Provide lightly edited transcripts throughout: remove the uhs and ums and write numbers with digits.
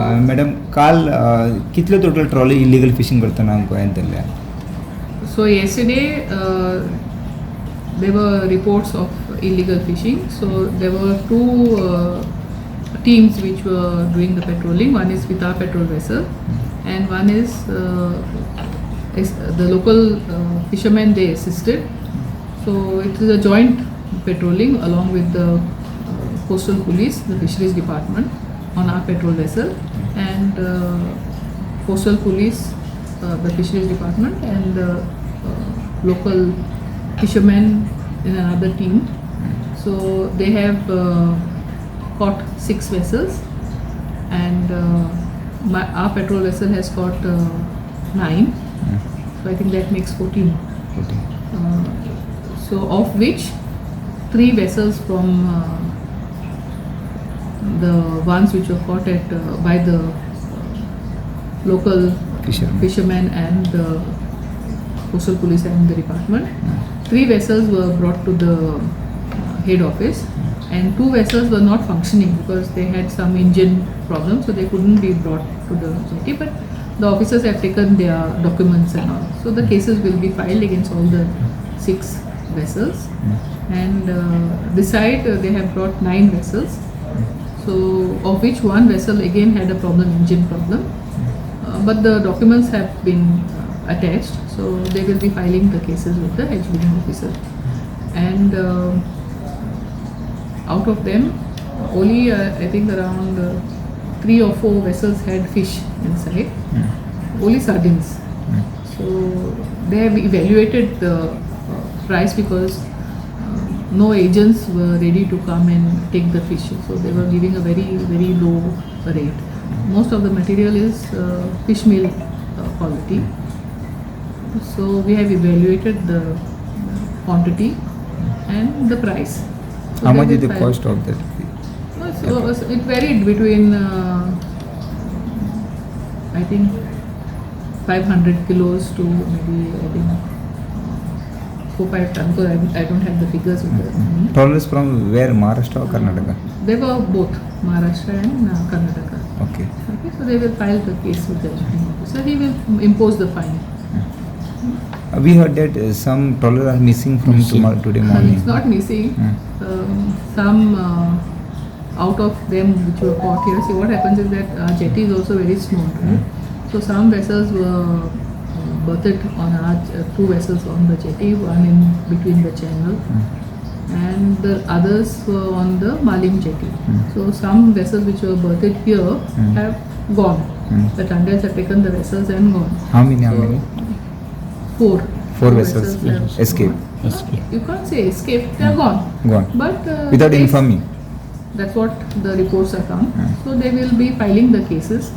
Madam काल कितले total trolley illegal fishing करतना गोंयांत धरल्या? So yesterday there were reports of illegal fishing. So there were two teams which were doing the patrolling. One is with our patrol vessel, and one is the local fishermen. They assisted. So it is a joint patrolling along with the coastal police, the fisheries department on our patrol vessel, and coastal police, the fisheries department, and local fishermen in another team. So they have caught 6 vessels, and our patrol vessel has caught 9. So I think that makes 14. So of which 3 vessels from the ones which were caught at by the local fishermen and the coastal police and the department. 3 vessels were brought to the head office, and 2 vessels were not functioning because they had some engine problems, so they couldn't be brought to the jetty. But the officers have taken their documents and all, so the cases will be filed against all the 6 vessels. And this side they have brought 9 vessels. So of which 1 vessel again had a problem, engine problem, but the documents have been attached, so they will be filing the cases with the HBD officer. And out of them, only I think around 3 or 4 vessels had fish inside, only sardines. So they have evaluated the price because no agents were ready to come and take the fish, so they were giving a very low rate. Most of the material is fish meal quality. So we have evaluated the quantity and the price. So how much is the cost of that? So it varied between I think 500 kilos to maybe I think 4-5 tons, because I don't have the figures with me. Trawlers from where, Maharashtra or Karnataka? They were both Maharashtra and Karnataka. Okay. So they will file the case with the HBD officer. He will impose the fine. We heard that some trawlers are missing from today morning. It's not missing. Some out of them which were caught here. See, what happens is that our jetty is also very small, right? So some vessels were berthed on our 2 vessels on the jetty, one in between the channel, and the others were on the Malim jetty. So some vessels which were berthed here have gone. The Trawlers have taken the vessels and gone. How many? 4 vessels have escaped. gone. You can't say escaped, they are gone. But without informing. That's what the reports are come. So they will be filing the cases.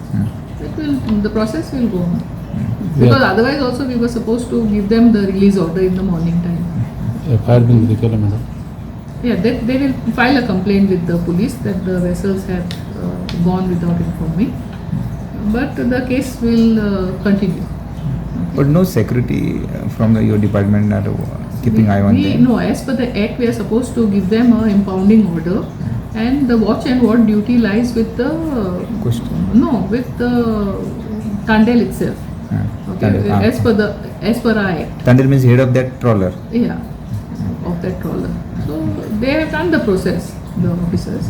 The process will go on. Because otherwise also we were supposed to give them the release order in the morning time. Yeah, they will file a complaint with the police that the vessels have gone without informing. But the case will continue. But no security from your department are keeping eye on them? No, as per the act we are supposed to give them a impounding order, and the watch and ward duty lies with the with the Tandel itself. Okay. As per our act. Tandel means head of that trawler. Yeah, of that trawler. So they have done the process, the officers.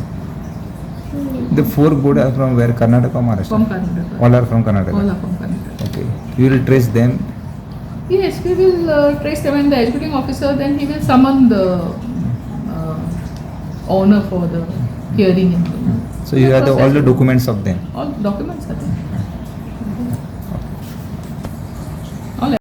The 4 boat are from where? Karnataka or Maharashtra? From Karnataka. All are from Karnataka? All are from Karnataka. Okay. You will trace them? Yes, we will trace them, and the executing officer then he will summon the owner for the hearing. So you have all the documents of them? All documents are there.